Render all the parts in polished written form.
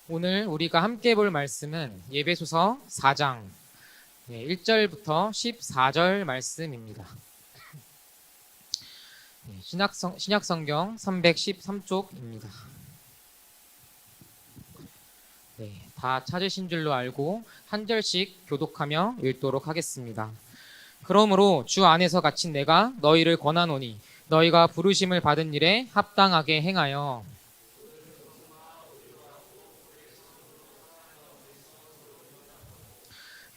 오늘 우리가 함께 볼 말씀은 예배소서 4장 1절부터 14절 말씀입니다. 신약성경 313쪽입니다. 다 찾으신 줄로 알고 한 절씩 교독하며 읽도록 하겠습니다. 그러므로 주 안에서 갇힌 내가 너희를 권하노니 너희가 부르심을 받은 일에 합당하게 행하여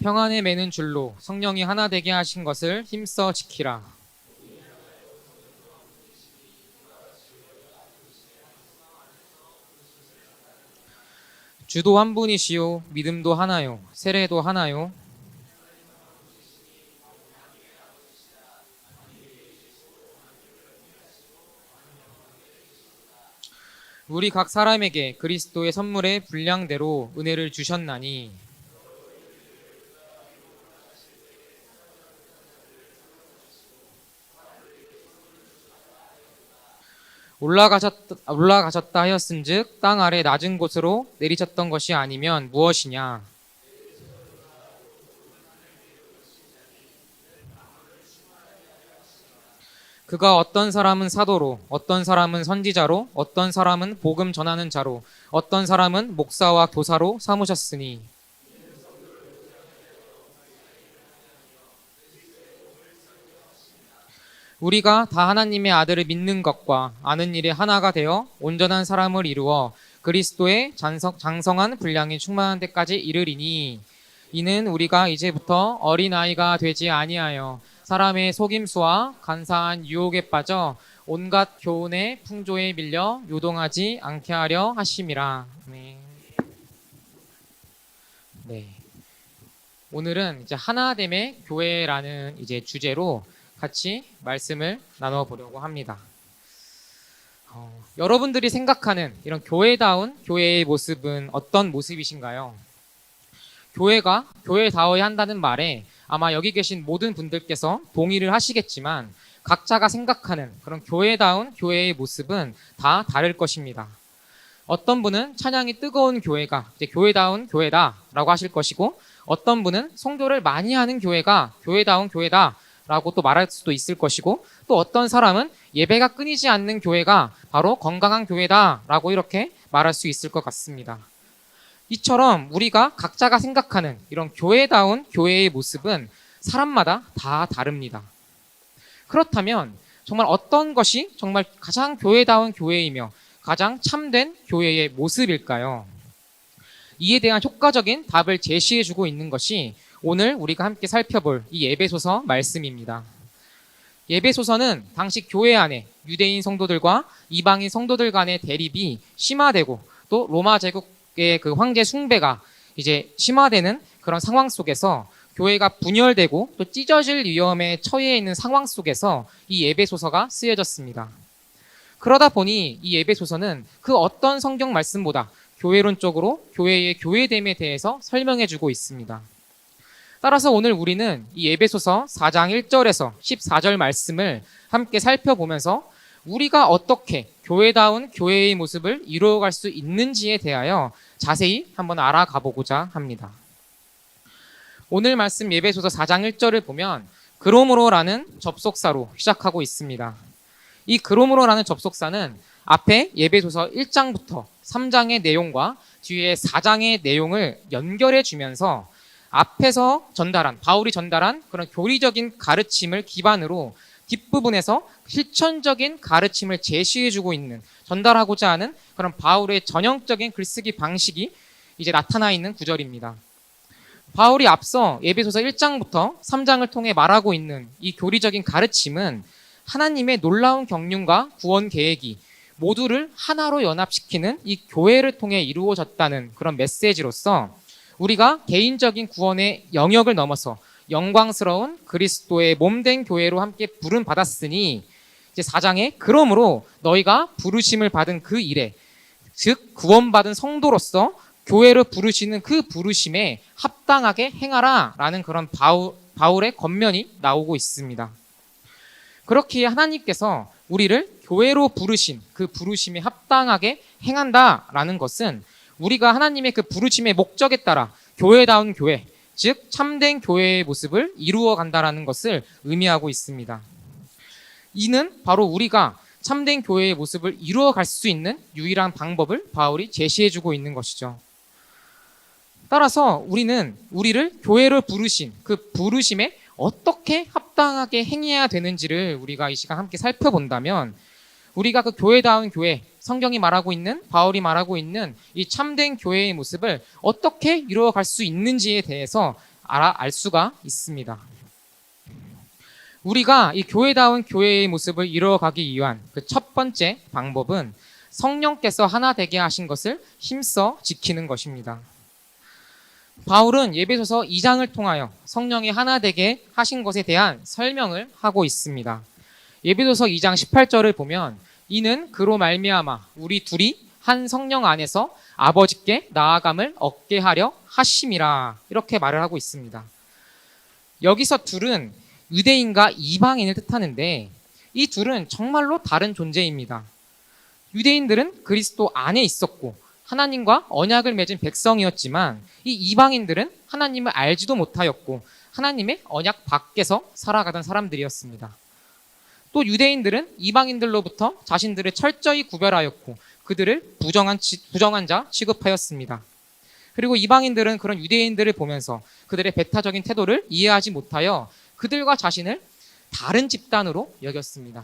평안에 매는 줄로 성령이 하나 되게 하신 것을 힘써 지키라. 주도 한 분이시요 믿음도 하나요 세례도 하나요. 우리 각 사람에게 그리스도의 선물의 분량대로 은혜를 주셨나니 올라가셨다 하였은즉 땅 아래 낮은 곳으로 내리셨던 것이 아니면 무엇이냐. 그가 어떤 사람은 사도로, 어떤 사람은 선지자로, 어떤 사람은 복음 전하는 자로, 어떤 사람은 목사와 교사로 삼으셨으니 우리가 다 하나님의 아들을 믿는 것과 아는 일에 하나가 되어 온전한 사람을 이루어 그리스도의 장성한 분량이 충만한 데까지 이르리니 이는 우리가 이제부터 어린아이가 되지 아니하여 사람의 속임수와 간사한 유혹에 빠져 온갖 교훈의 풍조에 밀려 요동하지 않게 하려 하심이라. 네. 오늘은 이제 하나됨의 교회라는 이제 주제로 같이 말씀을 나눠 보려고 합니다. 여러분들이 생각하는 이런 교회다운 교회의 모습은 어떤 모습이신가요? 교회가 교회다워야 한다는 말에 아마 여기 계신 모든 분들께서 동의를 하시겠지만 각자가 생각하는 그런 교회다운 교회의 모습은 다 다를 것입니다. 어떤 분은 찬양이 뜨거운 교회가 이제 교회다운 교회다라고 하실 것이고, 어떤 분은 성도를 많이 하는 교회가 교회다운 교회다라고 또 말할 수도 있을 것이고, 또 어떤 사람은 예배가 끊이지 않는 교회가 바로 건강한 교회다라고 이렇게 말할 수 있을 것 같습니다. 이처럼 우리가 각자가 생각하는 이런 교회다운 교회의 모습은 사람마다 다 다릅니다. 그렇다면 정말 어떤 것이 정말 가장 교회다운 교회이며 가장 참된 교회의 모습일까요? 이에 대한 효과적인 답을 제시해주고 있는 것이 오늘 우리가 함께 살펴볼 이 예배소서 말씀입니다. 예배소서는 당시 교회 안에 유대인 성도들과 이방인 성도들 간의 대립이 심화되고 또 로마 제국의 그 황제 숭배가 이제 심화되는 그런 상황 속에서 교회가 분열되고 또 찢어질 위험에 처해 있는 상황 속에서 이 예배소서가 쓰여졌습니다. 그러다 보니 이 예배소서는 그 어떤 성경 말씀보다 교회론적으로 교회의 교회됨에 대해서 설명해주고 있습니다. 따라서 오늘 우리는 이 예배소서 4장 1절에서 14절 말씀을 함께 살펴보면서 우리가 어떻게 교회다운 교회의 모습을 이루어갈 수 있는지에 대하여 자세히 한번 알아가 보고자 합니다. 오늘 말씀 예배소서 4장 1절을 보면 그러므로라는 접속사로 시작하고 있습니다. 이 그러므로라는 접속사는 앞에 예배소서 1장부터 3장의 내용과 뒤에 4장의 내용을 연결해 주면서 앞에서 바울이 전달한 그런 교리적인 가르침을 기반으로 뒷부분에서 실천적인 가르침을 제시해주고 있는, 전달하고자 하는 그런 바울의 전형적인 글쓰기 방식이 이제 나타나 있는 구절입니다. 바울이 앞서 예배소서 1장부터 3장을 통해 말하고 있는 이 교리적인 가르침은 하나님의 놀라운 경륜과 구원 계획이 모두를 하나로 연합시키는 이 교회를 통해 이루어졌다는 그런 메시지로서 우리가 개인적인 구원의 영역을 넘어서 영광스러운 그리스도의 몸된 교회로 함께 부름 받았으니 이제 4장에 그러므로 너희가 부르심을 받은 그 일에, 즉 구원받은 성도로서 교회를 부르시는 그 부르심에 합당하게 행하라 라는 그런 바울의 권면이 나오고 있습니다. 그렇기에 하나님께서 우리를 교회로 부르신 그 부르심에 합당하게 행한다라는 것은 우리가 하나님의 그 부르심의 목적에 따라 교회다운 교회, 즉 참된 교회의 모습을 이루어 간다라는 것을 의미하고 있습니다. 이는 바로 우리가 참된 교회의 모습을 이루어 갈 수 있는 유일한 방법을 바울이 제시해주고 있는 것이죠. 따라서 우리는 우리를 교회로 부르신 그 부르심에 어떻게 합당하게 행해야 되는지를 우리가 이 시간 함께 살펴본다면, 우리가 그 교회다운 교회, 성경이 말하고 있는, 바울이 말하고 있는 이 참된 교회의 모습을 어떻게 이루어갈 수 있는지에 대해서 알 수가 있습니다. 우리가 이 교회다운 교회의 모습을 이루어가기 위한 그 첫 번째 방법은 성령께서 하나 되게 하신 것을 힘써 지키는 것입니다. 바울은 에베소서 2장을 통하여 성령이 하나 되게 하신 것에 대한 설명을 하고 있습니다. 에베소서 2장 18절을 보면, 이는 그로 말미암아 우리 둘이 한 성령 안에서 아버지께 나아감을 얻게 하려 하심이라, 이렇게 말을 하고 있습니다. 여기서 둘은 유대인과 이방인을 뜻하는데, 이 둘은 정말로 다른 존재입니다. 유대인들은 그리스도 안에 있었고 하나님과 언약을 맺은 백성이었지만, 이 이방인들은 하나님을 알지도 못하였고 하나님의 언약 밖에서 살아가던 사람들이었습니다. 또 유대인들은 이방인들로부터 자신들을 철저히 구별하였고 그들을 부정한 자 취급하였습니다. 그리고 이방인들은 그런 유대인들을 보면서 그들의 배타적인 태도를 이해하지 못하여 그들과 자신을 다른 집단으로 여겼습니다.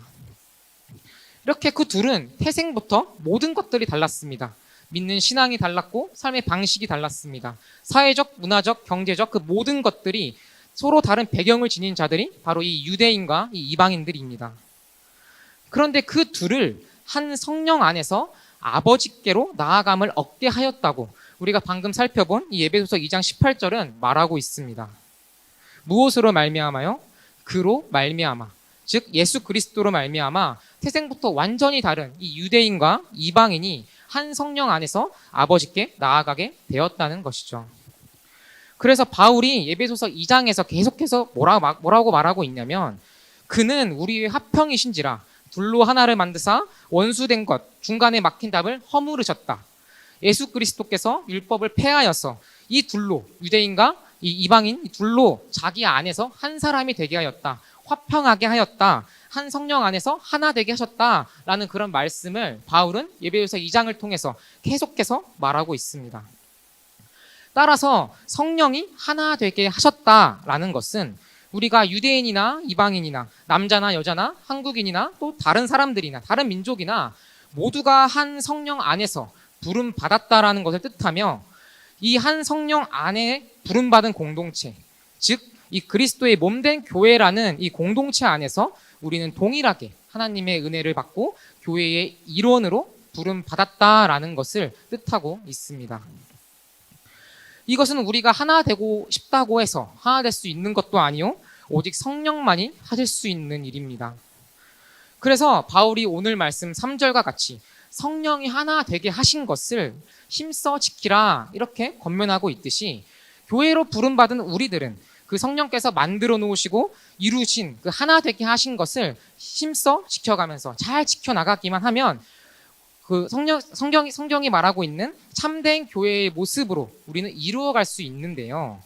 이렇게 그 둘은 태생부터 모든 것들이 달랐습니다. 믿는 신앙이 달랐고 삶의 방식이 달랐습니다. 사회적, 문화적, 경제적 그 모든 것들이 서로 다른 배경을 지닌 자들이 바로 이 유대인과 이 이방인들입니다. 그런데 그 둘을 한 성령 안에서 아버지께로 나아감을 얻게 하였다고 우리가 방금 살펴본 이 에베소서 2장 18절은 말하고 있습니다. 무엇으로 말미암아요? 그로 말미암아, 즉 예수 그리스도로 말미암아 태생부터 완전히 다른 이 유대인과 이방인이 한 성령 안에서 아버지께 나아가게 되었다는 것이죠. 그래서 바울이 에베소서 2장에서 계속해서 뭐라고 말하고 있냐면, 그는 우리의 합형이신지라 둘로 하나를 만드사 원수된 것 중간에 막힌 답을 허물으셨다. 예수 그리스도께서 율법을 폐하여서 이 둘로, 유대인과 이 이방인 이 둘로 자기 안에서 한 사람이 되게 하였다. 화평하게 하였다. 한 성령 안에서 하나 되게 하셨다라는 그런 말씀을 바울은 에베소서 2장을 통해서 계속해서 말하고 있습니다. 따라서 성령이 하나 되게 하셨다라는 것은 우리가 유대인이나 이방인이나 남자나 여자나 한국인이나 또 다른 사람들이나 다른 민족이나 모두가 한 성령 안에서 부름 받았다라는 것을 뜻하며, 이 한 성령 안에 부름받은 공동체, 즉 이 그리스도의 몸된 교회라는 이 공동체 안에서 우리는 동일하게 하나님의 은혜를 받고 교회의 일원으로 부름받았다라는 것을 뜻하고 있습니다. 이것은 우리가 하나 되고 싶다고 해서 하나 될 수 있는 것도 아니요, 오직 성령만이 하실 수 있는 일입니다. 그래서 바울이 오늘 말씀 3절과 같이 성령이 하나 되게 하신 것을 힘써 지키라, 이렇게 권면하고 있듯이, 교회로 부름받은 우리들은 그 성령께서 만들어 놓으시고 이루신 그 하나 되게 하신 것을 힘써 지켜가면서 잘 지켜나가기만 하면 그 성경이 말하고 있는 참된 교회의 모습으로 우리는 이루어갈 수 있는데요.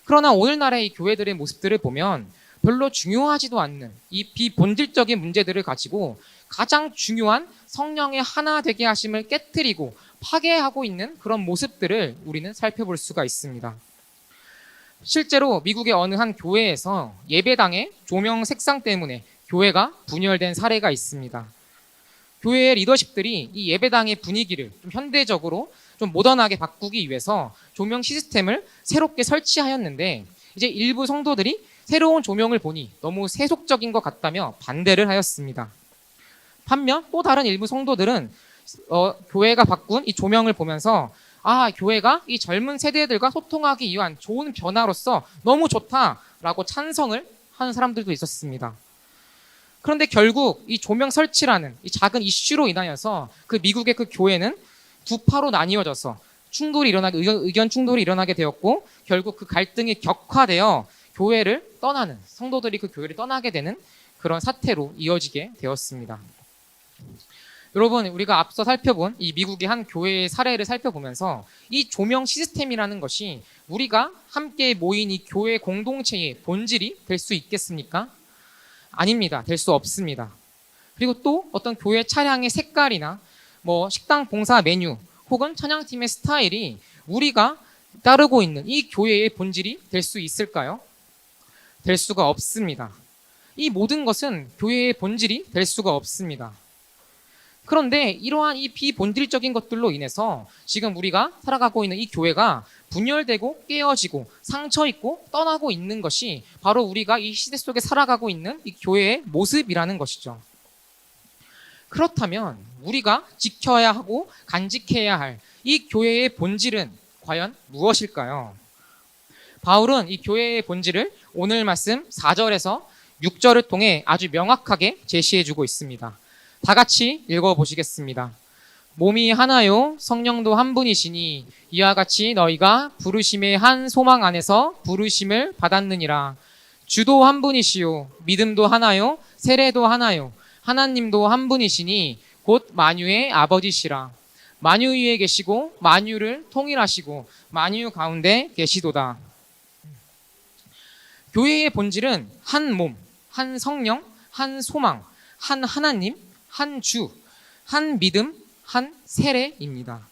그러나 오늘날의 이 교회들의 모습들을 보면 별로 중요하지도 않는 이 비본질적인 문제들을 가지고 가장 중요한 성령의 하나 되게 하심을 깨트리고 파괴하고 있는 그런 모습들을 우리는 살펴볼 수가 있습니다. 실제로 미국의 어느 한 교회에서 예배당의 조명 색상 때문에 교회가 분열된 사례가 있습니다. 교회의 리더십들이 이 예배당의 분위기를 좀 현대적으로 좀 모던하게 바꾸기 위해서 조명 시스템을 새롭게 설치하였는데, 이제 일부 성도들이 새로운 조명을 보니 너무 세속적인 것 같다며 반대를 하였습니다. 반면 또 다른 일부 성도들은 교회가 바꾼 이 조명을 보면서 교회가 이 젊은 세대들과 소통하기 위한 좋은 변화로서 너무 좋다라고 찬성을 하는 사람들도 있었습니다. 그런데 결국 이 조명 설치라는 이 작은 이슈로 인하여서 그 미국의 그 교회는 두 파로 나뉘어져서 의견 충돌이 일어나게 되었고, 결국 그 갈등이 격화되어 성도들이 그 교회를 떠나게 되는 그런 사태로 이어지게 되었습니다. 여러분, 우리가 앞서 살펴본 이 미국의 한 교회의 사례를 살펴보면서 이 조명 시스템이라는 것이 우리가 함께 모인 이 교회 공동체의 본질이 될 수 있겠습니까? 아닙니다. 될 수 없습니다. 그리고 또 어떤 교회 차량의 색깔이나 식당 봉사 메뉴 혹은 찬양팀의 스타일이 우리가 따르고 있는 이 교회의 본질이 될 수 있을까요? 될 수가 없습니다. 이 모든 것은 교회의 본질이 될 수가 없습니다. 그런데 이러한 이 비본질적인 것들로 인해서 지금 우리가 살아가고 있는 이 교회가 분열되고 깨어지고 상처 있고 떠나고 있는 것이 바로 우리가 이 시대 속에 살아가고 있는 이 교회의 모습이라는 것이죠. 그렇다면 우리가 지켜야 하고 간직해야 할 이 교회의 본질은 과연 무엇일까요? 바울은 이 교회의 본질을 오늘 말씀 4절에서 6절을 통해 아주 명확하게 제시해주고 있습니다. 다 같이 읽어보시겠습니다. 몸이 하나요 성령도 한 분이시니 이와 같이 너희가 부르심의 한 소망 안에서 부르심을 받았느니라. 주도 한 분이시요 믿음도 하나요 세례도 하나요 하나님도 한 분이시니 곧 만유의 아버지시라. 만유 위에 계시고 만유를 통일하시고 만유 가운데 계시도다. 교회의 본질은 한 몸, 한 성령, 한 소망, 한 하나님, 한 주, 한 믿음, 한 세례입니다.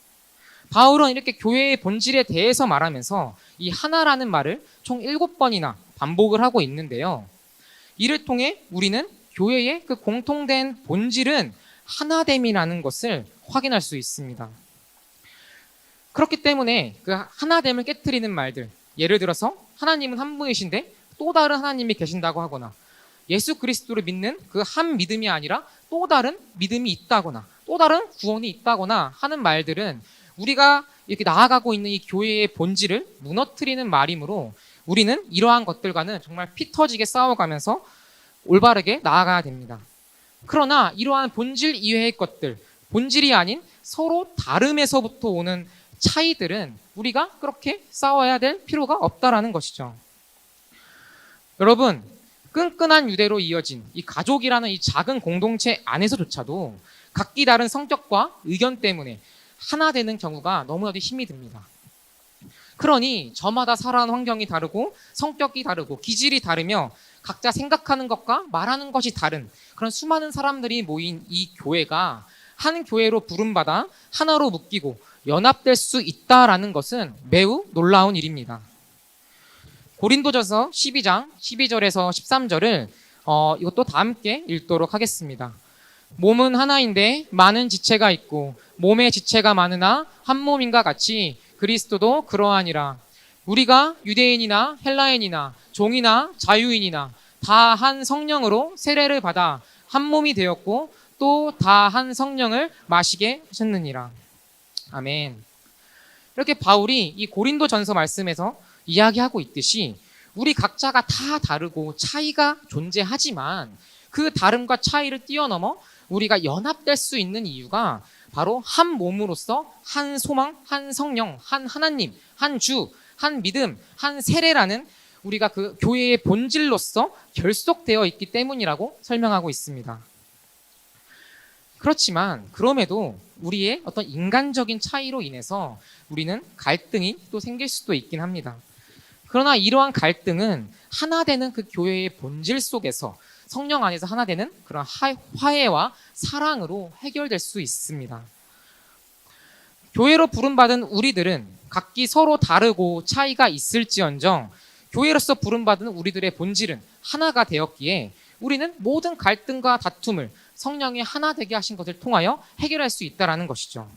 바울은 이렇게 교회의 본질에 대해서 말하면서 이 하나라는 말을 총 7번이나 반복을 하고 있는데요. 이를 통해 우리는 교회의 그 공통된 본질은 하나됨이라는 것을 확인할 수 있습니다. 그렇기 때문에 그 하나됨을 깨트리는 말들, 예를 들어서 하나님은 한 분이신데 또 다른 하나님이 계신다고 하거나 예수 그리스도를 믿는 그 한 믿음이 아니라 또 다른 믿음이 있다거나 또 다른 구원이 있다거나 하는 말들은 우리가 이렇게 나아가고 있는 이 교회의 본질을 무너뜨리는 말이므로 우리는 이러한 것들과는 정말 피 터지게 싸워가면서 올바르게 나아가야 됩니다. 그러나 이러한 본질 이외의 것들, 본질이 아닌 서로 다름에서부터 오는 차이들은 우리가 그렇게 싸워야 될 필요가 없다라는 것이죠. 여러분, 끈끈한 유대로 이어진 이 가족이라는 이 작은 공동체 안에서조차도 각기 다른 성격과 의견 때문에 하나 되는 경우가 너무나도 힘이 듭니다. 그러니 저마다 살아가는 환경이 다르고 성격이 다르고 기질이 다르며 각자 생각하는 것과 말하는 것이 다른 그런 수많은 사람들이 모인 이 교회가 한 교회로 부름받아 하나로 묶이고 연합될 수 있다라는 것은 매우 놀라운 일입니다. 고린도전서 12장 12절에서 13절을 이것도 다 함께 읽도록 하겠습니다. 몸은 하나인데 많은 지체가 있고 몸의 지체가 많으나 한 몸인가 같이 그리스도도 그러하니라. 우리가 유대인이나 헬라인이나 종이나 자유인이나 다 한 성령으로 세례를 받아 한 몸이 되었고 또 다 한 성령을 마시게 하셨느니라. 아멘. 이렇게 바울이 이 고린도전서 말씀에서 이야기하고 있듯이 우리 각자가 다 다르고 차이가 존재하지만 그 다름과 차이를 뛰어넘어 우리가 연합될 수 있는 이유가 바로 한 몸으로서 한 소망, 한 성령, 한 하나님, 한 주, 한 믿음, 한 세례라는 우리가 그 교회의 본질로서 결속되어 있기 때문이라고 설명하고 있습니다. 그렇지만 그럼에도 우리의 어떤 인간적인 차이로 인해서 우리는 갈등이 또 생길 수도 있긴 합니다. 그러나 이러한 갈등은 하나 되는 그 교회의 본질 속에서 성령 안에서 하나 되는 그런 화해와 사랑으로 해결될 수 있습니다. 교회로 부름받은 우리들은 각기 서로 다르고 차이가 있을지언정 교회로서 부름받은 우리들의 본질은 하나가 되었기에 우리는 모든 갈등과 다툼을 성령이 하나 되게 하신 것을 통하여 해결할 수 있다는 것이죠.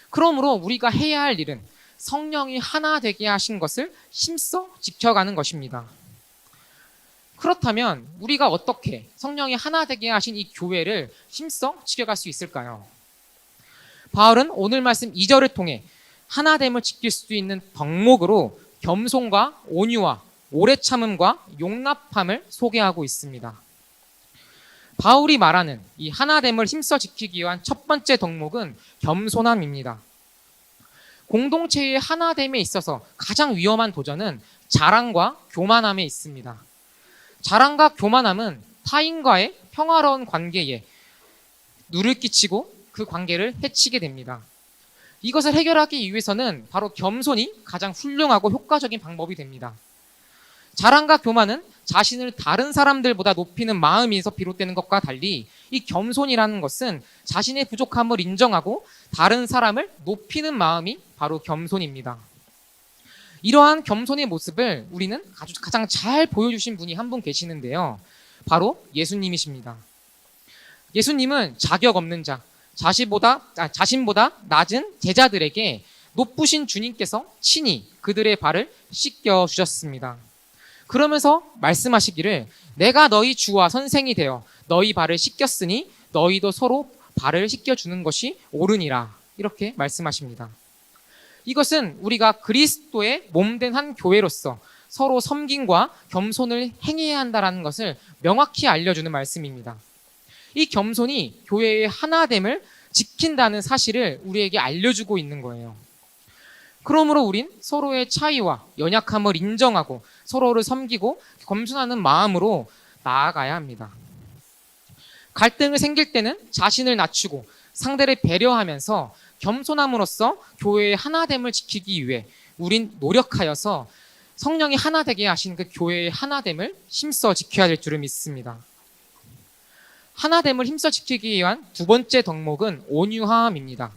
그러므로 우리가 해야 할 일은 성령이 하나 되게 하신 것을 힘써 지켜가는 것입니다. 그렇다면 우리가 어떻게 성령이 하나 되게 하신 이 교회를 힘써 지켜갈 수 있을까요? 바울은 오늘 말씀 2절을 통해 하나됨을 지킬 수 있는 덕목으로 겸손과 온유와 오래 참음과 용납함을 소개하고 있습니다. 바울이 말하는 이 하나됨을 힘써 지키기 위한 첫 번째 덕목은 겸손함입니다. 공동체의 하나됨에 있어서 가장 위험한 도전은 자랑과 교만함에 있습니다. 자랑과 교만함은 타인과의 평화로운 관계에 누를 끼치고 그 관계를 해치게 됩니다. 이것을 해결하기 위해서는 바로 겸손이 가장 훌륭하고 효과적인 방법이 됩니다. 자랑과 교만은 자신을 다른 사람들보다 높이는 마음에서 비롯되는 것과 달리 이 겸손이라는 것은 자신의 부족함을 인정하고 다른 사람을 높이는 마음이 바로 겸손입니다. 이러한 겸손의 모습을 우리는 가장 잘 보여주신 분이 한 분 계시는데요. 바로 예수님이십니다. 예수님은 자격 없는 자, 자신보다 낮은 제자들에게 높으신 주님께서 친히 그들의 발을 씻겨 주셨습니다. 그러면서 말씀하시기를 내가 너희 주와 선생이 되어 너희 발을 씻겼으니 너희도 서로 발을 씻겨주는 것이 옳으니라. 이렇게 말씀하십니다. 이것은 우리가 그리스도의 몸된 한 교회로서 서로 섬김과 겸손을 행해야 한다는 것을 명확히 알려주는 말씀입니다. 이 겸손이 교회의 하나됨을 지킨다는 사실을 우리에게 알려주고 있는 거예요. 그러므로 우린 서로의 차이와 연약함을 인정하고 서로를 섬기고 겸손하는 마음으로 나아가야 합니다. 갈등을 생길 때는 자신을 낮추고 상대를 배려하면서 겸손함으로써 교회의 하나됨을 지키기 위해 우린 노력하여서 성령이 하나 되게 하신 그 교회의 하나됨을 힘써 지켜야 될 줄을 믿습니다. 하나됨을 힘써 지키기 위한 두 번째 덕목은 온유함입니다.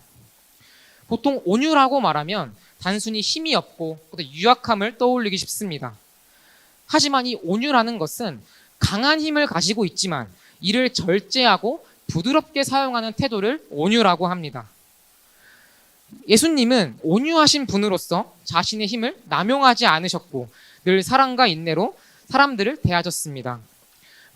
보통 온유라고 말하면 단순히 힘이 없고 유약함을 떠올리기 쉽습니다. 하지만 이 온유라는 것은 강한 힘을 가지고 있지만 이를 절제하고 부드럽게 사용하는 태도를 온유라고 합니다. 예수님은 온유하신 분으로서 자신의 힘을 남용하지 않으셨고 늘 사랑과 인내로 사람들을 대하셨습니다.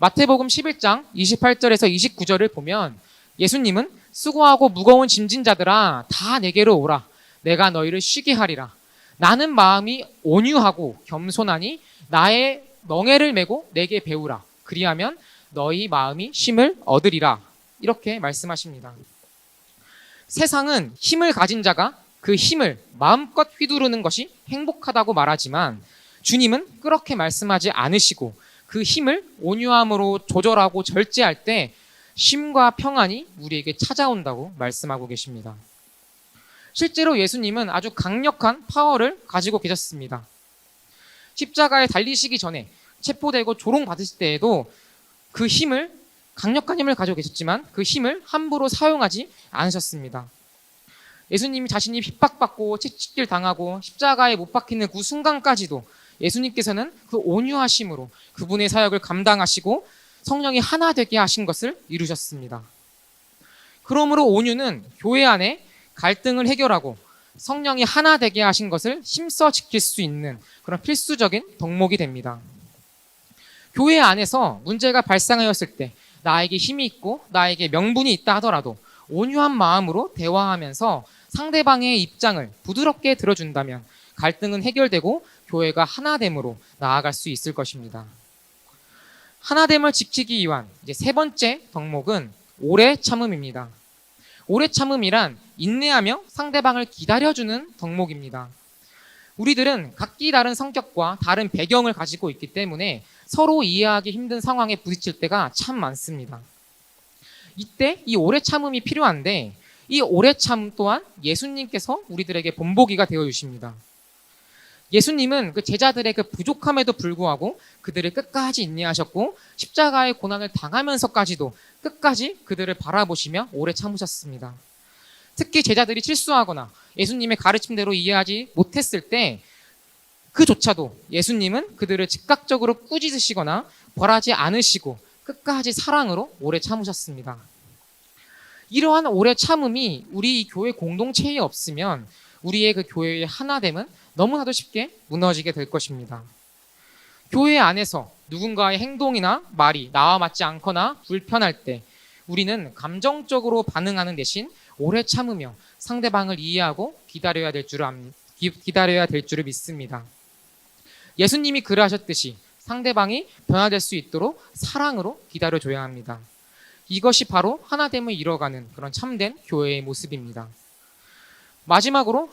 마태복음 11장 28절에서 29절을 보면 예수님은 수고하고 무거운 짐진 자들아 다 내게로 오라. 내가 너희를 쉬게 하리라. 나는 마음이 온유하고 겸손하니 나의 멍에를 메고 내게 배우라. 그리하면 너희 마음이 쉼을 얻으리라. 이렇게 말씀하십니다. 세상은 힘을 가진 자가 그 힘을 마음껏 휘두르는 것이 행복하다고 말하지만 주님은 그렇게 말씀하지 않으시고 그 힘을 온유함으로 조절하고 절제할 때 쉼과 평안이 우리에게 찾아온다고 말씀하고 계십니다. 실제로 예수님은 아주 강력한 파워를 가지고 계셨습니다. 십자가에 달리시기 전에 체포되고 조롱받으실 때에도 그 힘을 강력한 힘을 가지고 계셨지만 그 힘을 함부로 사용하지 않으셨습니다. 예수님이 자신이 핍박받고 채찍질 당하고 십자가에 못 박히는 그 순간까지도 예수님께서는 그 온유하심으로 그분의 사역을 감당하시고 성령이 하나 되게 하신 것을 이루셨습니다. 그러므로 온유는 교회 안에 갈등을 해결하고 성령이 하나 되게 하신 것을 힘써 지킬 수 있는 그런 필수적인 덕목이 됩니다. 교회 안에서 문제가 발생하였을 때 나에게 힘이 있고 나에게 명분이 있다 하더라도 온유한 마음으로 대화하면서 상대방의 입장을 부드럽게 들어준다면 갈등은 해결되고 교회가 하나됨으로 나아갈 수 있을 것입니다. 하나됨을 지키기 위한 이제 세 번째 덕목은 오래 참음입니다. 오래 참음이란 인내하며 상대방을 기다려주는 덕목입니다. 우리들은 각기 다른 성격과 다른 배경을 가지고 있기 때문에 서로 이해하기 힘든 상황에 부딪힐 때가 참 많습니다. 이때 이 오래 참음이 필요한데 이 오래 참 또한 예수님께서 우리들에게 본보기가 되어 주십니다. 예수님은 그 제자들의 그 부족함에도 불구하고 그들을 끝까지 인내하셨고 십자가의 고난을 당하면서까지도 끝까지 그들을 바라보시며 오래 참으셨습니다. 특히 제자들이 실수하거나 예수님의 가르침대로 이해하지 못했을 때 그조차도 예수님은 그들을 즉각적으로 꾸짖으시거나 벌하지 않으시고 끝까지 사랑으로 오래 참으셨습니다. 이러한 오래 참음이 우리 이 교회 공동체에 없으면 우리의 그 교회의 하나됨은 너무나도 쉽게 무너지게 될 것입니다. 교회 안에서 누군가의 행동이나 말이 나와 맞지 않거나 불편할 때 우리는 감정적으로 반응하는 대신 오래 참으며 상대방을 이해하고 기다려야 될 줄을 믿습니다. 예수님이 그러하셨듯이 상대방이 변화될 수 있도록 사랑으로 기다려줘야 합니다. 이것이 바로 하나됨을 이뤄가는 그런 참된 교회의 모습입니다. 마지막으로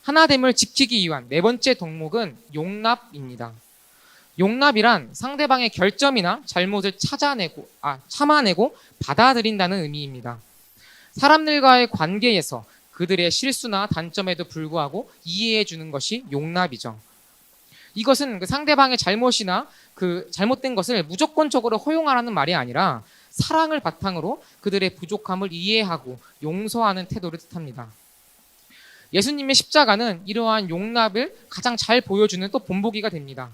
하나됨을 지키기 위한 네 번째 덕목은 용납입니다. 용납이란 상대방의 결점이나 잘못을 참아내고 받아들인다는 의미입니다. 사람들과의 관계에서 그들의 실수나 단점에도 불구하고 이해해 주는 것이 용납이죠. 이것은 그 상대방의 잘못이나 그 잘못된 것을 무조건적으로 허용하라는 말이 아니라 사랑을 바탕으로 그들의 부족함을 이해하고 용서하는 태도를 뜻합니다. 예수님의 십자가는 이러한 용납을 가장 잘 보여주는 또 본보기가 됩니다.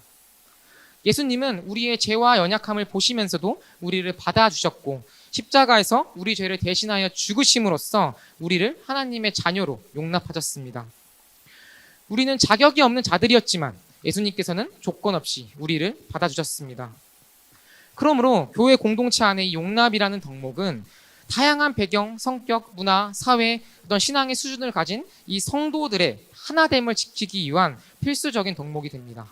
예수님은 우리의 죄와 연약함을 보시면서도 우리를 받아주셨고 십자가에서 우리 죄를 대신하여 죽으심으로써 우리를 하나님의 자녀로 용납하셨습니다. 우리는 자격이 없는 자들이었지만 예수님께서는 조건 없이 우리를 받아주셨습니다. 그러므로 교회 공동체 안에 이 용납이라는 덕목은 다양한 배경, 성격, 문화, 사회, 어떤 신앙의 수준을 가진 이 성도들의 하나됨을 지키기 위한 필수적인 덕목이 됩니다.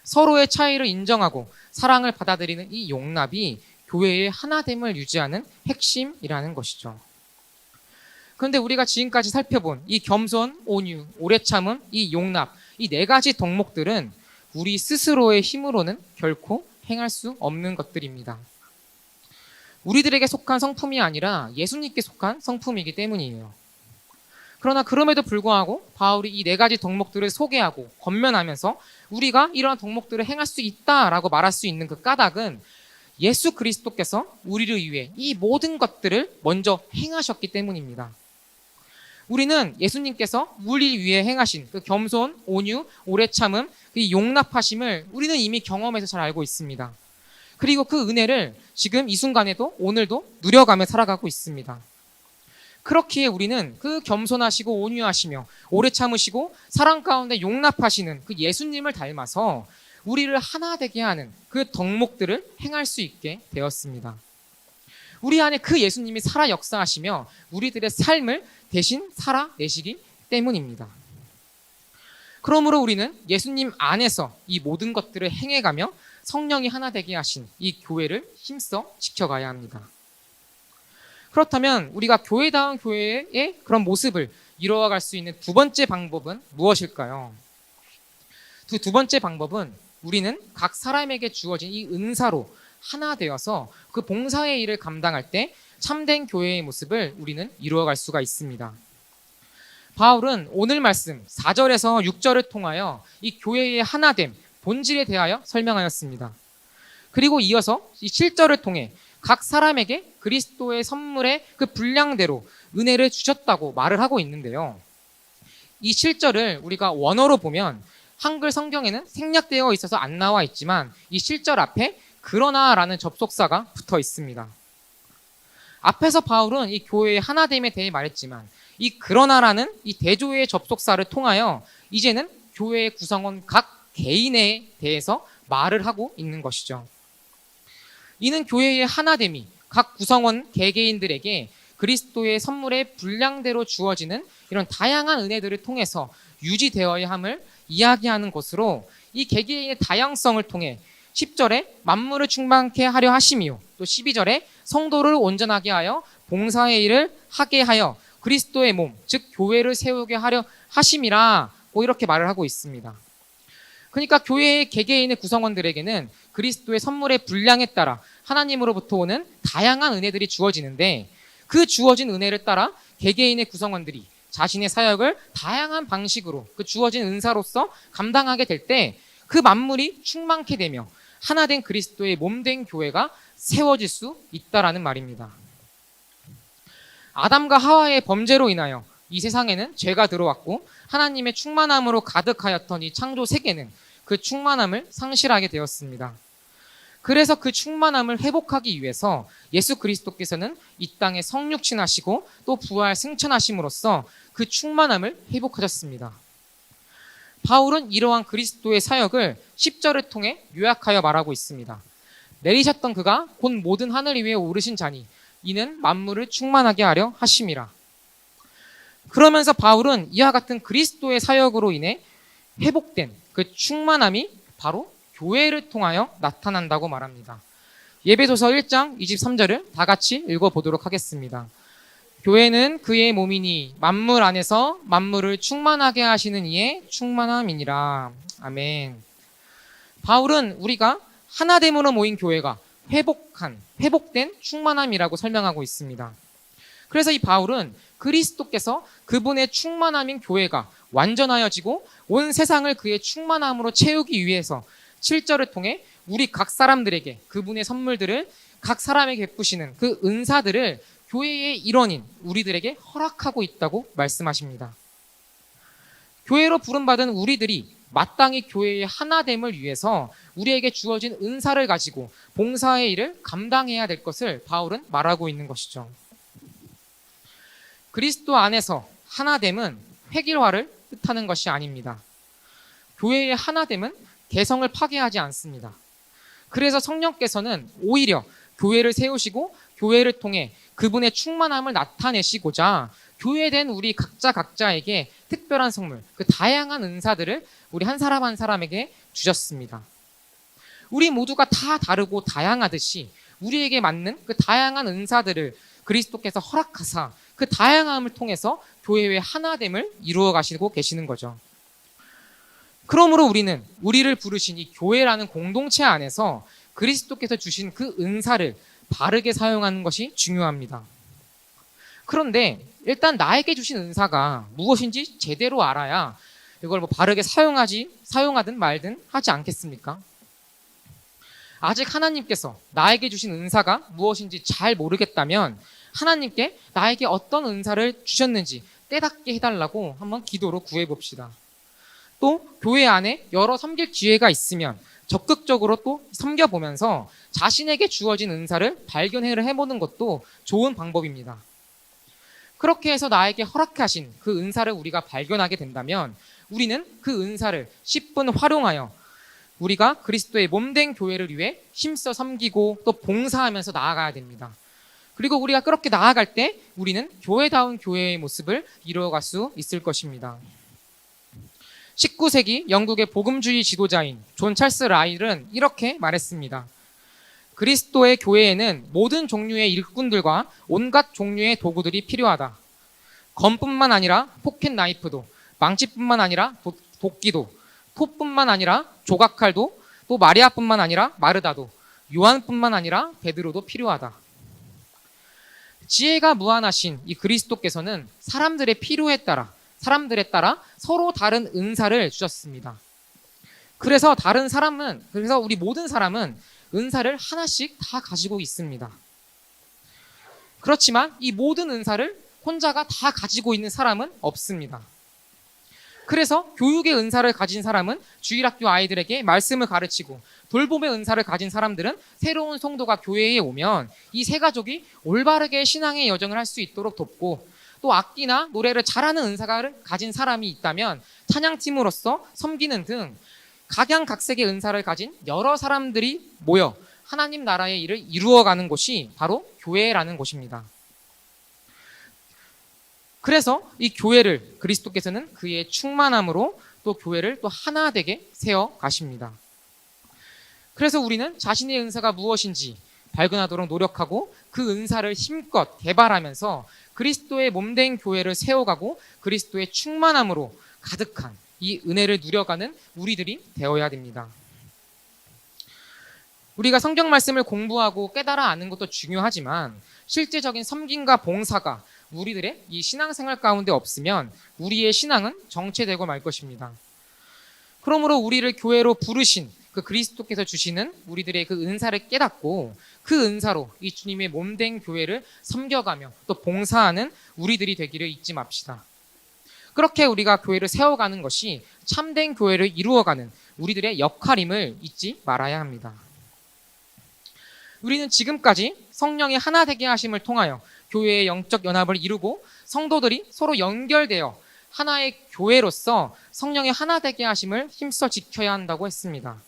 서로의 차이를 인정하고 사랑을 받아들이는 이 용납이 교회의 하나됨을 유지하는 핵심이라는 것이죠. 그런데 우리가 지금까지 살펴본 이 겸손, 온유, 오래 참음, 이 용납, 이 네 가지 덕목들은 우리 스스로의 힘으로는 결코 행할 수 없는 것들입니다. 우리들에게 속한 성품이 아니라 예수님께 속한 성품이기 때문이에요. 그러나 그럼에도 불구하고 바울이 이 네 가지 덕목들을 소개하고 권면하면서 우리가 이러한 덕목들을 행할 수 있다라고 말할 수 있는 그 까닭은 예수 그리스도께서 우리를 위해 이 모든 것들을 먼저 행하셨기 때문입니다. 우리는 예수님께서 우리를 위해 행하신 그 겸손, 온유, 오래 참음, 그 용납하심을 우리는 이미 경험해서 잘 알고 있습니다. 그리고 그 은혜를 지금 이 순간에도 오늘도 누려가며 살아가고 있습니다. 그렇기에 우리는 그 겸손하시고 온유하시며 오래 참으시고 사랑 가운데 용납하시는 그 예수님을 닮아서 우리를 하나 되게 하는 그 덕목들을 행할 수 있게 되었습니다. 우리 안에 그 예수님이 살아 역사하시며 우리들의 삶을 대신 살아내시기 때문입니다. 그러므로 우리는 예수님 안에서 이 모든 것들을 행해가며 성령이 하나 되게 하신 이 교회를 힘써 지켜가야 합니다. 그렇다면 우리가 교회다운 교회의 그런 모습을 이루어갈 수 있는 두 번째 방법은 무엇일까요? 두 번째 방법은 우리는 각 사람에게 주어진 이 은사로 하나 되어서 그 봉사의 일을 감당할 때 참된 교회의 모습을 우리는 이루어갈 수가 있습니다. 바울은 오늘 말씀 4절에서 6절을 통하여 이 교회의 하나됨, 본질에 대하여 설명하였습니다. 그리고 이어서 이 7절을 통해 각 사람에게 그리스도의 선물의 그 분량대로 은혜를 주셨다고 말을 하고 있는데요. 이 7절을 우리가 원어로 보면 한글 성경에는 생략되어 있어서 안 나와 있지만 이 7절 앞에 그러나라는 접속사가 붙어 있습니다. 앞에서 바울은 이 교회의 하나됨에 대해 말했지만 이 그러나라는 이 대조의 접속사를 통하여 이제는 교회의 구성원 각 개인에 대해서 말을 하고 있는 것이죠. 이는 교회의 하나됨이 각 구성원 개개인들에게 그리스도의 선물의 분량대로 주어지는 이런 다양한 은혜들을 통해서 유지되어야 함을 이야기하는 것으로 이 개개인의 다양성을 통해 10절에 만물을 충만케 하려 하심이요, 또 12절에 성도를 온전하게 하여 봉사의 일을 하게 하여 그리스도의 몸, 즉 교회를 세우게 하려 하심이라 이렇게 말을 하고 있습니다. 그러니까 교회의 개개인의 구성원들에게는 그리스도의 선물의 분량에 따라 하나님으로부터 오는 다양한 은혜들이 주어지는데 그 주어진 은혜를 따라 개개인의 구성원들이 자신의 사역을 다양한 방식으로 그 주어진 은사로서 감당하게 될 때 그 만물이 충만케 되며 하나된 그리스도의 몸된 교회가 세워질 수 있다라는 말입니다. 아담과 하와의 범죄로 인하여 이 세상에는 죄가 들어왔고 하나님의 충만함으로 가득하였던 이 창조 세계는 그 충만함을 상실하게 되었습니다. 그래서 그 충만함을 회복하기 위해서 예수 그리스도께서는 이 땅에 성육신하시고 또 부활 승천하심으로써 그 충만함을 회복하셨습니다. 바울은 이러한 그리스도의 사역을 10절을 통해 요약하여 말하고 있습니다. 내리셨던 그가 곧 모든 하늘 위에 오르신 자니 이는 만물을 충만하게 하려 하심이라. 그러면서 바울은 이와 같은 그리스도의 사역으로 인해 회복된 그 충만함이 바로 교회를 통하여 나타난다고 말합니다. 예배소서 1장 23절을 다 같이 읽어보도록 하겠습니다. 교회는 그의 몸이니 만물 안에서 만물을 충만하게 하시는 이의 충만함이니라. 아멘. 바울은 우리가 하나됨으로 모인 교회가 회복된 충만함이라고 설명하고 있습니다. 그래서 이 바울은 그리스도께서 그분의 충만함인 교회가 완전하여지고 온 세상을 그의 충만함으로 채우기 위해서 7절을 통해 우리 각 사람들에게 그분의 선물들을 각 사람에게 베푸시는 그 은사들을 교회의 일원인 우리들에게 허락하고 있다고 말씀하십니다. 교회로 부름받은 우리들이 마땅히 교회의 하나됨을 위해서 우리에게 주어진 은사를 가지고 봉사의 일을 감당해야 될 것을 바울은 말하고 있는 것이죠. 그리스도 안에서 하나됨은 획일화를 뜻하는 것이 아닙니다. 교회의 하나됨은 개성을 파괴하지 않습니다. 그래서 성령께서는 오히려 교회를 세우시고 교회를 통해 그분의 충만함을 나타내시고자 교회된 우리 각자에게 특별한 선물, 그 다양한 은사들을 우리 한 사람 한 사람에게 주셨습니다. 우리 모두가 다 다르고 다양하듯이 우리에게 맞는 그 다양한 은사들을 그리스도께서 허락하사 그 다양함을 통해서 교회의 하나됨을 이루어 가시고 계시는 거죠. 그러므로 우리는 우리를 부르신 이 교회라는 공동체 안에서 그리스도께서 주신 그 은사를 바르게 사용하는 것이 중요합니다. 그런데 일단 나에게 주신 은사가 무엇인지 제대로 알아야 이걸 바르게 사용하든 말든 하지 않겠습니까? 아직 하나님께서 나에게 주신 은사가 무엇인지 잘 모르겠다면 하나님께 나에게 어떤 은사를 주셨는지 깨닫게 해달라고 한번 기도로 구해봅시다. 또 교회 안에 여러 섬길 기회가 있으면 적극적으로 또 섬겨보면서 자신에게 주어진 은사를 발견해보는 것도 좋은 방법입니다. 그렇게 해서 나에게 허락하신 그 은사를 우리가 발견하게 된다면 우리는 그 은사를 10분 활용하여 우리가 그리스도의 몸된 교회를 위해 힘써 섬기고 또 봉사하면서 나아가야 됩니다. 그리고 우리가 그렇게 나아갈 때 우리는 교회다운 교회의 모습을 이루어갈 수 있을 것입니다. 19세기 영국의 복음주의 지도자인 존 찰스 라일은 이렇게 말했습니다. 그리스도의 교회에는 모든 종류의 일꾼들과 온갖 종류의 도구들이 필요하다. 검뿐만 아니라 포켓 나이프도, 망치뿐만 아니라 도끼도, 톱뿐만 아니라 조각칼도, 또 마리아뿐만 아니라 마르다도, 요한뿐만 아니라 베드로도 필요하다. 지혜가 무한하신 이 그리스도께서는 사람들의 필요에 따라 서로 다른 은사를 주셨습니다. 그래서 우리 모든 사람은 은사를 하나씩 다 가지고 있습니다. 그렇지만 이 모든 은사를 혼자가 다 가지고 있는 사람은 없습니다. 그래서 교육의 은사를 가진 사람은 주일학교 아이들에게 말씀을 가르치고 돌봄의 은사를 가진 사람들은 새로운 성도가 교회에 오면 이 세 가족이 올바르게 신앙의 여정을 할 수 있도록 돕고 또 악기나 노래를 잘하는 은사를 가진 사람이 있다면 찬양팀으로서 섬기는 등 각양각색의 은사를 가진 여러 사람들이 모여 하나님 나라의 일을 이루어가는 곳이 바로 교회라는 곳입니다. 그래서 이 교회를 그리스도께서는 그의 충만함으로 또 교회를 또 하나 되게 세워 가십니다. 그래서 우리는 자신의 은사가 무엇인지 발견하도록 노력하고 그 은사를 힘껏 개발하면서 그리스도의 몸된 교회를 세워가고 그리스도의 충만함으로 가득한 이 은혜를 누려가는 우리들이 되어야 됩니다. 우리가 성경 말씀을 공부하고 깨달아 아는 것도 중요하지만 실제적인 섬김과 봉사가 우리들의 이 신앙생활 가운데 없으면 우리의 신앙은 정체되고 말 것입니다. 그러므로 우리를 교회로 부르신 그 그리스도께서 주시는 우리들의 그 은사를 깨닫고 그 은사로 이 주님의 몸된 교회를 섬겨가며 또 봉사하는 우리들이 되기를 잊지 맙시다. 그렇게 우리가 교회를 세워가는 것이 참된 교회를 이루어가는 우리들의 역할임을 잊지 말아야 합니다. 우리는 지금까지 성령의 하나 되게 하심을 통하여 교회의 영적 연합을 이루고 성도들이 서로 연결되어 하나의 교회로서 성령의 하나 되게 하심을 힘써 지켜야 한다고 했습니다.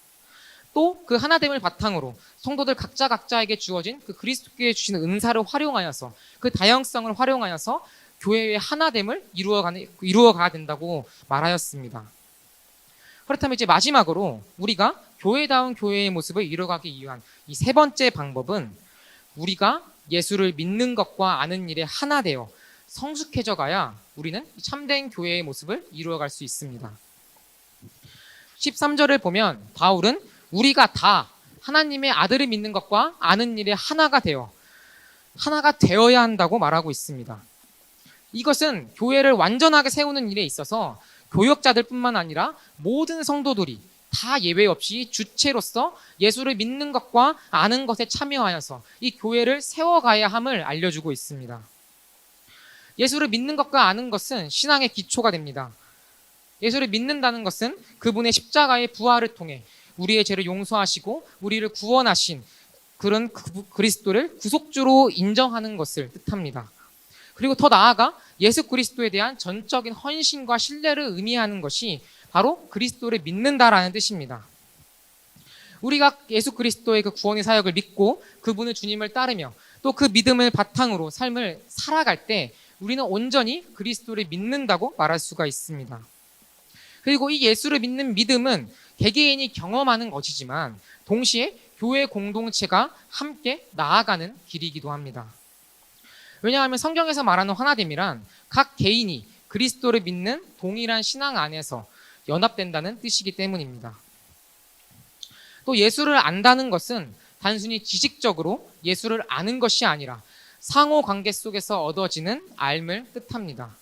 또 그 하나됨을 바탕으로 성도들 각자에게 주어진 그 그리스도께 주시는 은사를 활용하여서 그 다양성을 활용하여서 교회의 하나됨을 이루어가야 된다고 말하였습니다. 그렇다면 이제 마지막으로 우리가 교회다운 교회의 모습을 이루어가기 위한 이 세 번째 방법은 우리가 예수를 믿는 것과 아는 일에 하나 되어 성숙해져 가야 우리는 참된 교회의 모습을 이루어갈 수 있습니다. 13절을 보면 바울은 우리가 다 하나님의 아들을 믿는 것과 아는 일에 하나가 되어야 한다고 말하고 있습니다. 이것은 교회를 완전하게 세우는 일에 있어서 교역자들뿐만 아니라 모든 성도들이 다 예외 없이 주체로서 예수를 믿는 것과 아는 것에 참여하여서 이 교회를 세워가야 함을 알려주고 있습니다. 예수를 믿는 것과 아는 것은 신앙의 기초가 됩니다. 예수를 믿는다는 것은 그분의 십자가의 부활을 통해 우리의 죄를 용서하시고 우리를 구원하신 그런 그리스도를 구속주로 인정하는 것을 뜻합니다. 그리고 더 나아가 예수 그리스도에 대한 전적인 헌신과 신뢰를 의미하는 것이 바로 그리스도를 믿는다라는 뜻입니다. 우리가 예수 그리스도의 그 구원의 사역을 믿고 그분의 주님을 따르며 또 그 믿음을 바탕으로 삶을 살아갈 때 우리는 온전히 그리스도를 믿는다고 말할 수가 있습니다. 그리고 이 예수를 믿는 믿음은 개개인이 경험하는 것이지만 동시에 교회 공동체가 함께 나아가는 길이기도 합니다. 왜냐하면 성경에서 말하는 하나됨이란 각 개인이 그리스도를 믿는 동일한 신앙 안에서 연합된다는 뜻이기 때문입니다. 또 예수를 안다는 것은 단순히 지식적으로 예수를 아는 것이 아니라 상호 관계 속에서 얻어지는 알을 뜻합니다.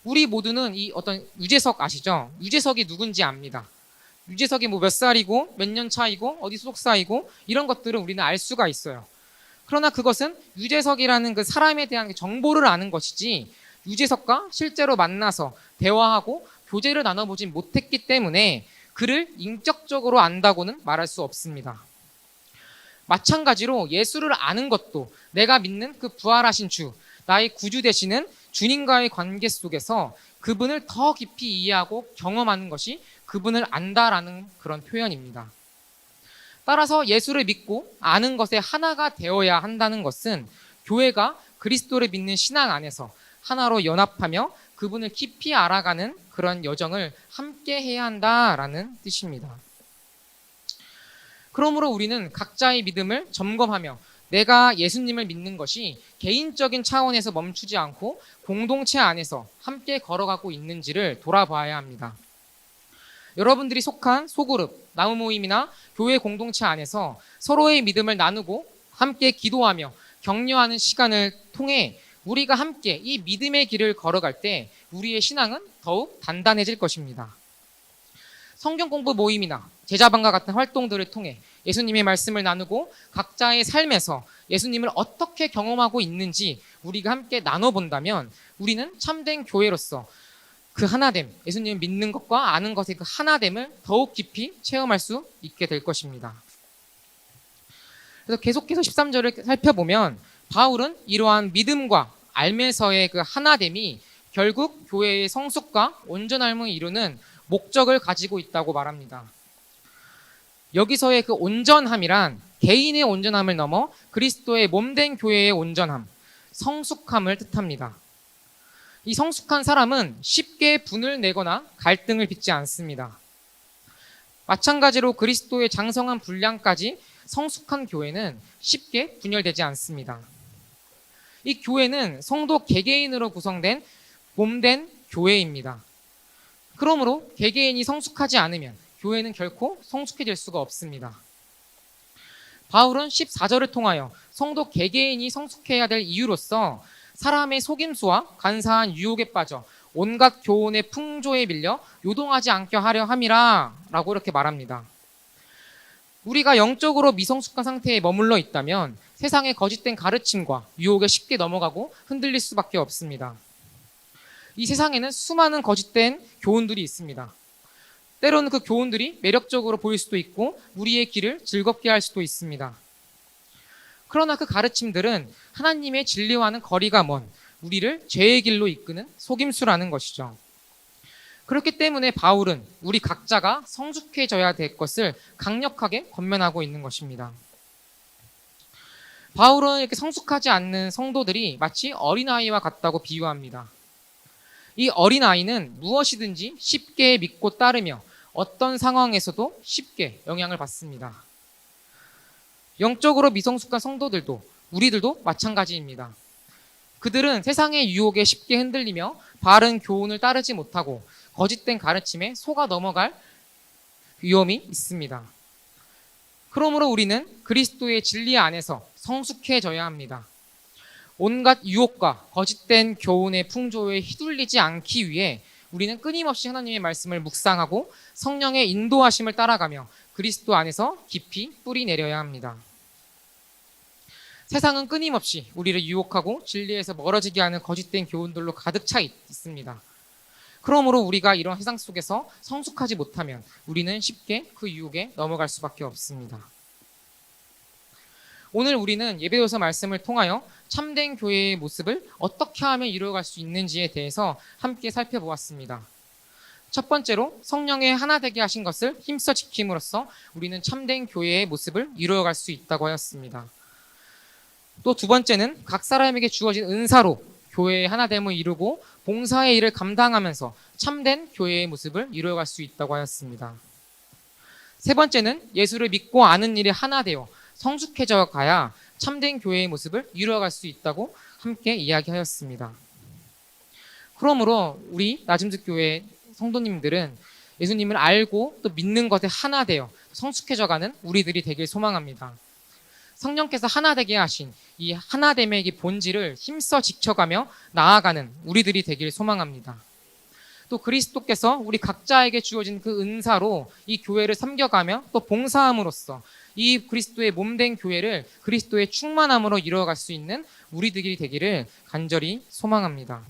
우리 모두는 이 어떤 유재석 아시죠? 유재석이 누군지 압니다. 유재석이 뭐 몇 살이고 몇 년 차이고 어디 소속사이고 이런 것들을 우리는 알 수가 있어요. 그러나 그것은 유재석이라는 그 사람에 대한 정보를 아는 것이지 유재석과 실제로 만나서 대화하고 교제를 나눠보진 못했기 때문에 그를 인격적으로 안다고는 말할 수 없습니다. 마찬가지로 예수를 아는 것도 내가 믿는 그 부활하신 주, 나의 구주 되시는 주님과의 관계 속에서 그분을 더 깊이 이해하고 경험하는 것이 그분을 안다라는 그런 표현입니다. 따라서 예수를 믿고 아는 것에 하나가 되어야 한다는 것은 교회가 그리스도를 믿는 신앙 안에서 하나로 연합하며 그분을 깊이 알아가는 그런 여정을 함께 해야 한다라는 뜻입니다. 그러므로 우리는 각자의 믿음을 점검하며 내가 예수님을 믿는 것이 개인적인 차원에서 멈추지 않고 공동체 안에서 함께 걸어가고 있는지를 돌아봐야 합니다. 여러분들이 속한 소그룹, 나무 모임이나 교회 공동체 안에서 서로의 믿음을 나누고 함께 기도하며 격려하는 시간을 통해 우리가 함께 이 믿음의 길을 걸어갈 때 우리의 신앙은 더욱 단단해질 것입니다. 성경 공부 모임이나 제자반과 같은 활동들을 통해 예수님의 말씀을 나누고 각자의 삶에서 예수님을 어떻게 경험하고 있는지 우리가 함께 나눠본다면 우리는 참된 교회로서 그 하나됨, 예수님을 믿는 것과 아는 것의 그 하나됨을 더욱 깊이 체험할 수 있게 될 것입니다. 그래서 계속해서 13절을 살펴보면 바울은 이러한 믿음과 알면서의 그 하나됨이 결국 교회의 성숙과 온전함을 이루는 목적을 가지고 있다고 말합니다. 여기서의 그 온전함이란 개인의 온전함을 넘어 그리스도의 몸된 교회의 온전함, 성숙함을 뜻합니다. 이 성숙한 사람은 쉽게 분을 내거나 갈등을 빚지 않습니다. 마찬가지로 그리스도의 장성한 분량까지 성숙한 교회는 쉽게 분열되지 않습니다. 이 교회는 성도 개개인으로 구성된 몸된 교회입니다. 그러므로 개개인이 성숙하지 않으면 교회는 결코 성숙해질 수가 없습니다. 바울은 14절을 통하여 성도 개개인이 성숙해야 될 이유로서 사람의 속임수와 간사한 유혹에 빠져 온갖 교훈의 풍조에 밀려 요동하지 않게 하려 함이라 라고 이렇게 말합니다. 우리가 영적으로 미성숙한 상태에 머물러 있다면 세상의 거짓된 가르침과 유혹에 쉽게 넘어가고 흔들릴 수밖에 없습니다. 이 세상에는 수많은 거짓된 교훈들이 있습니다. 때로는 그 교훈들이 매력적으로 보일 수도 있고 우리의 길을 즐겁게 할 수도 있습니다. 그러나 그 가르침들은 하나님의 진리와는 거리가 먼 우리를 죄의 길로 이끄는 속임수라는 것이죠. 그렇기 때문에 바울은 우리 각자가 성숙해져야 될 것을 강력하게 권면하고 있는 것입니다. 바울은 이렇게 성숙하지 않는 성도들이 마치 어린아이와 같다고 비유합니다. 이 어린아이는 무엇이든지 쉽게 믿고 따르며 어떤 상황에서도 쉽게 영향을 받습니다. 영적으로 미성숙한 성도들도 우리들도 마찬가지입니다. 그들은 세상의 유혹에 쉽게 흔들리며 바른 교훈을 따르지 못하고 거짓된 가르침에 속아 넘어갈 위험이 있습니다. 그러므로 우리는 그리스도의 진리 안에서 성숙해져야 합니다. 온갖 유혹과 거짓된 교훈의 풍조에 휘둘리지 않기 위해 우리는 끊임없이 하나님의 말씀을 묵상하고 성령의 인도하심을 따라가며 그리스도 안에서 깊이 뿌리 내려야 합니다. 세상은 끊임없이 우리를 유혹하고 진리에서 멀어지게 하는 거짓된 교훈들로 가득 차 있습니다. 그러므로 우리가 이런 세상 속에서 성숙하지 못하면 우리는 쉽게 그 유혹에 넘어갈 수밖에 없습니다. 오늘 우리는 예배도서 말씀을 통하여 참된 교회의 모습을 어떻게 하면 이루어갈 수 있는지에 대해서 함께 살펴보았습니다. 첫 번째로 성령의 하나 되게 하신 것을 힘써 지킴으로써 우리는 참된 교회의 모습을 이루어갈 수 있다고 하였습니다. 또 두 번째는 각 사람에게 주어진 은사로 교회의 하나됨을 이루고 봉사의 일을 감당하면서 참된 교회의 모습을 이루어갈 수 있다고 하였습니다. 세 번째는 예수를 믿고 아는 일에 하나 되어 성숙해져 가야 참된 교회의 모습을 이루어갈 수 있다고 함께 이야기하였습니다. 그러므로 우리 나즘습 교회 성도님들은 예수님을 알고 또 믿는 것에 하나 되어 성숙해져 가는 우리들이 되길 소망합니다. 성령께서 하나 되게 하신 이 하나됨의 본질을 힘써 지켜가며 나아가는 우리들이 되길 소망합니다. 또 그리스도께서 우리 각자에게 주어진 그 은사로 이 교회를 섬겨가며 또 봉사함으로써 이 그리스도의 몸된 교회를 그리스도의 충만함으로 이루어갈 수 있는 우리들이 되기를 간절히 소망합니다.